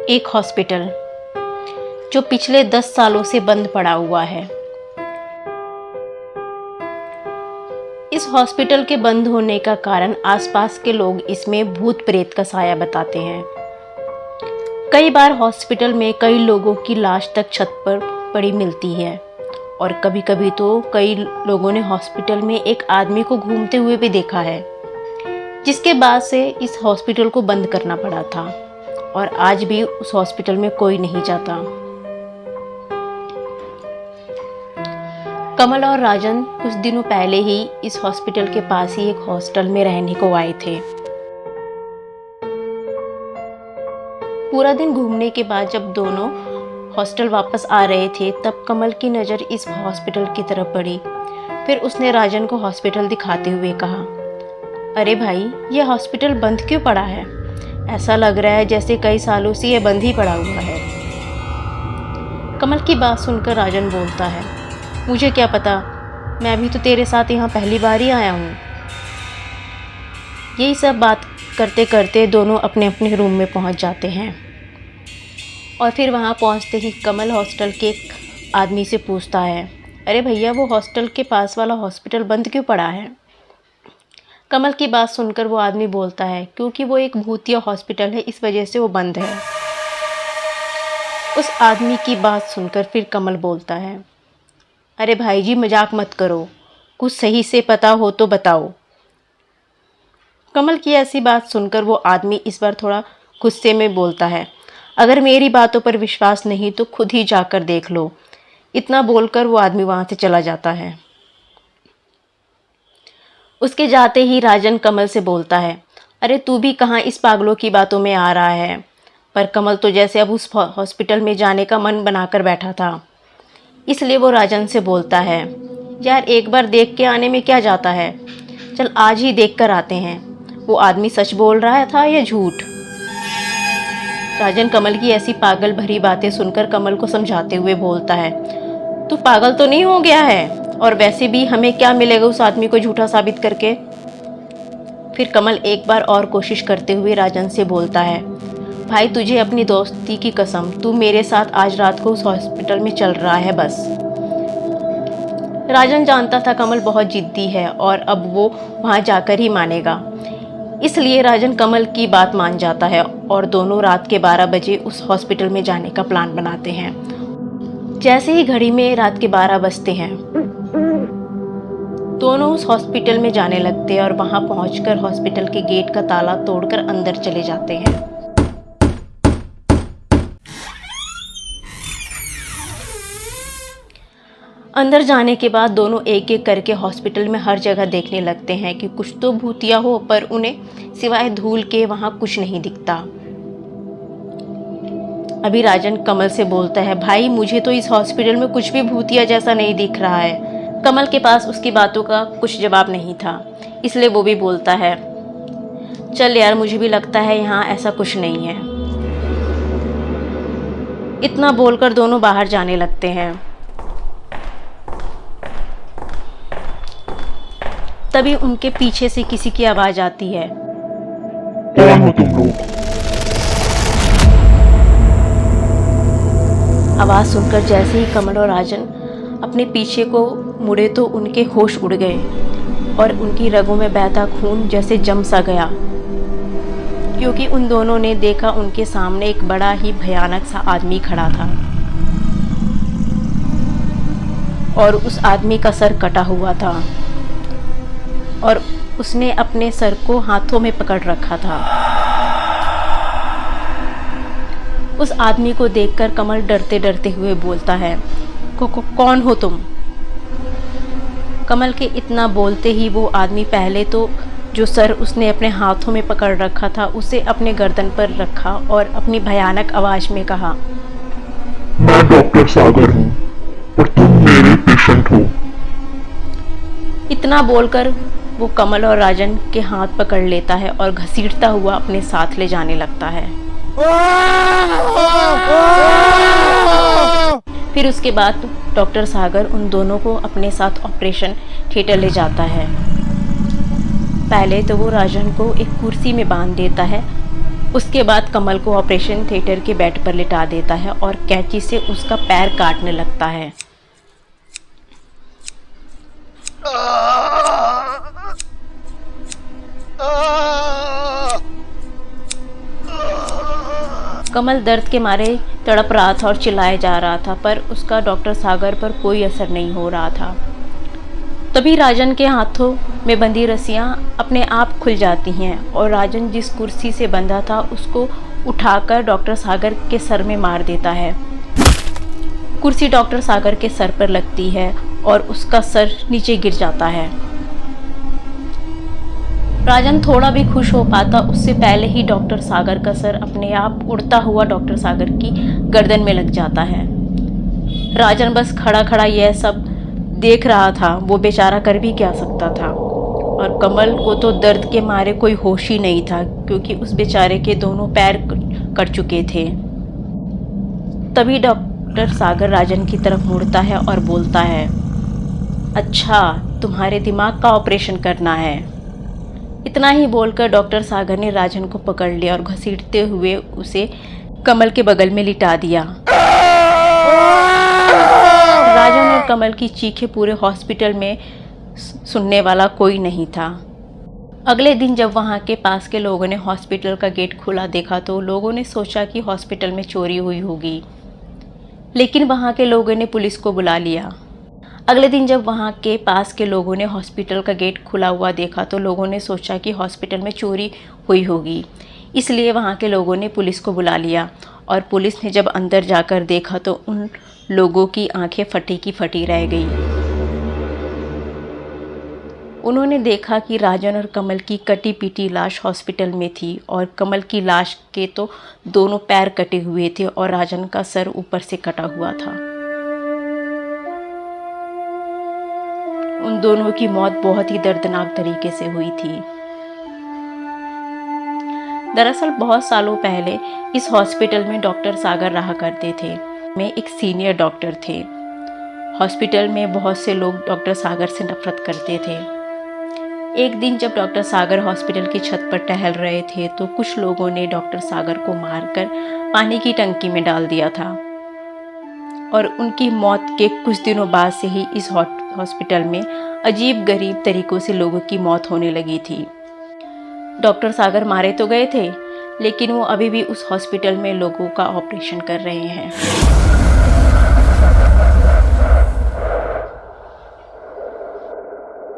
एक हॉस्पिटल जो पिछले 10 सालों से बंद पड़ा हुआ है। इस हॉस्पिटल के बंद होने का कारण आसपास के लोग इसमें भूत प्रेत का साया बताते हैं। कई बार हॉस्पिटल में कई लोगों की लाश तक छत पर पड़ी मिलती है और कभी-कभी तो कई लोगों ने हॉस्पिटल में एक आदमी को घूमते हुए भी देखा है, जिसके बाद से इस हॉस्पिटल को बंद करना पड़ा था और आज भी उस हॉस्पिटल में कोई नहीं जाता। कमल और राजन कुछ दिनों पहले ही इस हॉस्पिटल के पास ही एक हॉस्टल में रहने को आए थे। पूरा दिन घूमने के बाद जब दोनों हॉस्टल वापस आ रहे थे तब कमल की नज़र इस हॉस्पिटल की तरफ पड़ी। फिर उसने राजन को हॉस्पिटल दिखाते हुए कहा, अरे भाई, ये हॉस्पिटल बंद क्यों पड़ा है? ऐसा लग रहा है जैसे कई सालों से ये बंद ही पड़ा हुआ है। कमल की बात सुनकर राजन बोलता है, मुझे क्या पता, मैं भी तो तेरे साथ यहाँ पहली बार ही आया हूँ। यही सब बात करते करते दोनों अपने अपने रूम में पहुँच जाते हैं और फिर वहाँ पहुँचते ही कमल हॉस्टल के एक आदमी से पूछता है, अरे भैया, वो हॉस्टल के पास वाला हॉस्पिटल बंद क्यों पड़ा है? कमल की बात सुनकर वो आदमी बोलता है, क्योंकि वो एक भूतिया हॉस्पिटल है, इस वजह से वो बंद है। उस आदमी की बात सुनकर फिर कमल बोलता है, अरे भाई जी, मजाक मत करो, कुछ सही से पता हो तो बताओ। कमल की ऐसी बात सुनकर वो आदमी इस बार थोड़ा गुस्से में बोलता है, अगर मेरी बातों पर विश्वास नहीं तो खुद ही जाकर देख लो। इतना बोलकर वो आदमी वहाँ से चला जाता है। उसके जाते ही राजन कमल से बोलता है, अरे तू भी कहाँ इस पागलों की बातों में आ रहा है? पर कमल तो जैसे अब उस हॉस्पिटल में जाने का मन बनाकर बैठा था, इसलिए वो राजन से बोलता है, यार एक बार देख के आने में क्या जाता है, चल आज ही देख कर आते हैं, वो आदमी सच बोल रहा था या झूठ। राजन कमल की ऐसी पागल भरी बातें सुनकर कमल को समझाते हुए बोलता है, तू पागल तो नहीं हो गया है? और वैसे भी हमें क्या मिलेगा उस आदमी को झूठा साबित करके? फिर कमल एक बार और कोशिश करते हुए राजन से बोलता है, भाई तुझे अपनी दोस्ती की कसम, तू मेरे साथ आज रात को उस हॉस्पिटल में चल रहा है बस। राजन जानता था कमल बहुत जिद्दी है और अब वो वहाँ जाकर ही मानेगा, इसलिए राजन कमल की बात मान जाता है और दोनों रात के 12 बजे उस हॉस्पिटल में जाने का प्लान बनाते हैं। जैसे ही घड़ी में रात के 12 बजते हैं, दोनों उस हॉस्पिटल में जाने लगते हैं और वहां पहुंचकर हॉस्पिटल के गेट का ताला तोड़कर अंदर चले जाते हैं। अंदर जाने के बाद दोनों एक एक करके हॉस्पिटल में हर जगह देखने लगते हैं कि कुछ तो भूतिया हो, पर उन्हें सिवाय धूल के वहां कुछ नहीं दिखता। अभी राजन कमल से बोलता है, भाई मुझे तो इस हॉस्पिटल में कुछ भी भूतिया जैसा नहीं दिख रहा है। कमल के पास उसकी बातों का कुछ जवाब नहीं था, इसलिए वो भी बोलता है, चल यार, मुझे भी लगता है यहाँ ऐसा कुछ नहीं है। इतना बोलकर दोनों बाहर जाने लगते हैं। तभी उनके पीछे से किसी की आवाज आती है, कौन हो तुम लोग? आवाज सुनकर जैसे ही कमल और राजन अपने पीछे को मुड़े तो उनके होश उड़ गए और उनकी रगों में बहता खून जैसे जम सा गया, क्योंकि उन दोनों ने देखा उनके सामने एक बड़ा ही भयानक सा आदमी खड़ा था और उस आदमी का सर कटा हुआ था और उसने अपने सर को हाथों में पकड़ रखा था। उस आदमी को देखकर कमल डरते डरते हुए बोलता है, कौन हो तुम? कमल के इतना बोलते ही वो आदमी पहले तो जो सर उसने अपने हाथों में पकड़ रखा था उसे अपने गर्दन पर रखा और अपनी भयानक आवाज में कहा, मैं डॉक्टर सागर हूँ और तुम मेरे पेशेंट हो। इतना बोलकर वो कमल और राजन के हाथ पकड़ लेता है और घसीटता हुआ अपने साथ ले जाने लगता है। फिर उसके बाद डॉक्टर सागर उन दोनों को अपने साथ ऑपरेशन थिएटर ले जाता है। पहले तो वो राजन को एक कुर्सी में बांध देता है। उसके बाद कमल को ऑपरेशन थिएटर के बेड पर लिटा देता है और कैंची से उसका पैर काटने लगता है। कमल दर्द के मारे तड़प रहा था और चिल्लाया जा रहा था, पर उसका डॉक्टर सागर पर कोई असर नहीं हो रहा था। तभी राजन के हाथों में बंधी रस्सियां अपने आप खुल जाती हैं और राजन जिस कुर्सी से बंधा था उसको उठाकर डॉक्टर सागर के सर में मार देता है। कुर्सी डॉक्टर सागर के सर पर लगती है और उसका सर नीचे गिर जाता है। राजन थोड़ा भी खुश हो पाता उससे पहले ही डॉक्टर सागर का सर अपने आप उड़ता हुआ डॉक्टर सागर की गर्दन में लग जाता है। राजन बस खड़ा खड़ा यह सब देख रहा था, वो बेचारा कर भी क्या सकता था। और कमल को तो दर्द के मारे कोई होश ही नहीं था, क्योंकि उस बेचारे के दोनों पैर कट चुके थे। तभी डॉक्टर सागर राजन की तरफ मुड़ता है और बोलता है, अच्छा तुम्हारे दिमाग का ऑपरेशन करना है। इतना ही बोलकर डॉक्टर सागर ने राजन को पकड़ लिया और घसीटते हुए उसे कमल के बगल में लिटा दिया। राजन और कमल की चीखें पूरे हॉस्पिटल में सुनने वाला कोई नहीं था। अगले दिन जब वहां के पास के लोगों ने हॉस्पिटल का गेट खुला देखा तो लोगों ने सोचा कि हॉस्पिटल में चोरी हुई होगी, लेकिन वहां के लोगों ने पुलिस को बुला लिया। अगले दिन जब वहां के पास के लोगों ने हॉस्पिटल का गेट खुला हुआ देखा तो लोगों ने सोचा कि हॉस्पिटल में चोरी हुई होगी, इसलिए वहां के लोगों ने पुलिस को बुला लिया। और पुलिस ने जब अंदर जाकर देखा तो उन लोगों की आंखें फटी की फटी रह गई। उन्होंने देखा कि राजन और कमल की कटी पीटी लाश हॉस्पिटल में थी और कमल की लाश के तो दोनों पैर कटे हुए थे और राजन का सर ऊपर से कटा हुआ था। उन दोनों की मौत बहुत ही दर्दनाक तरीके से हुई थी। दरअसल बहुत सालों पहले इस हॉस्पिटल में डॉक्टर सागर रहा करते थे। में एक सीनियर डॉक्टर थे। हॉस्पिटल में बहुत से लोग डॉक्टर सागर से नफरत करते थे। एक दिन जब डॉक्टर सागर हॉस्पिटल की छत पर टहल रहे थे तो कुछ लोगों ने डॉक्टर सागर को मारकर पानी की टंकी में डाल दिया था और उनकी मौत के कुछ दिनों बाद से ही इस हॉस्पिटल में अजीब गरीब तरीकों से लोगों की मौत होने लगी थी। डॉक्टर सागर मारे तो गए थे, लेकिन वो अभी भी उस हॉस्पिटल में लोगों का ऑपरेशन कर रहे हैं।